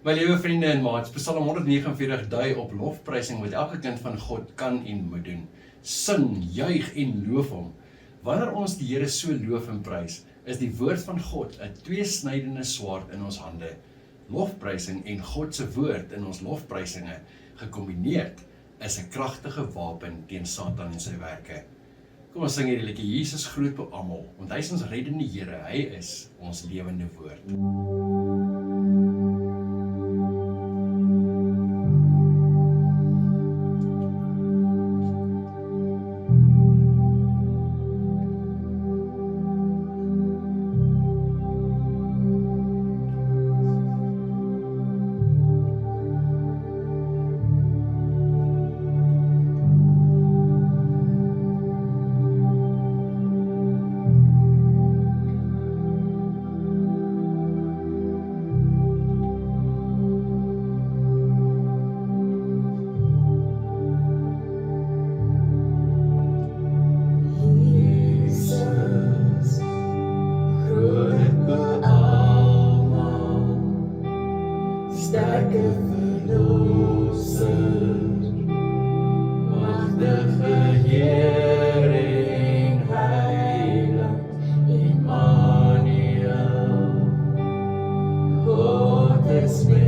My liewe vriende en maats, Psalm 149 dui op lofprysing wat elke kind van God kan en moet doen. Sing, juig en loof hom. Wanneer ons die Here so loof en prys, is die woord van God 'n tweesnydende swaard in ons hande. Lofprysing en God se woord in ons lofprysinge gekombineerd is 'n kragtige wapen teen Satan en sy werke. Kom ons sing hierdie liedjie, Jesus groot bo almal, want hy is ons reddende Here, hy is ons lewende woord. Sterke verlosser, magtige Heer en Heiland, Immanuel, God is met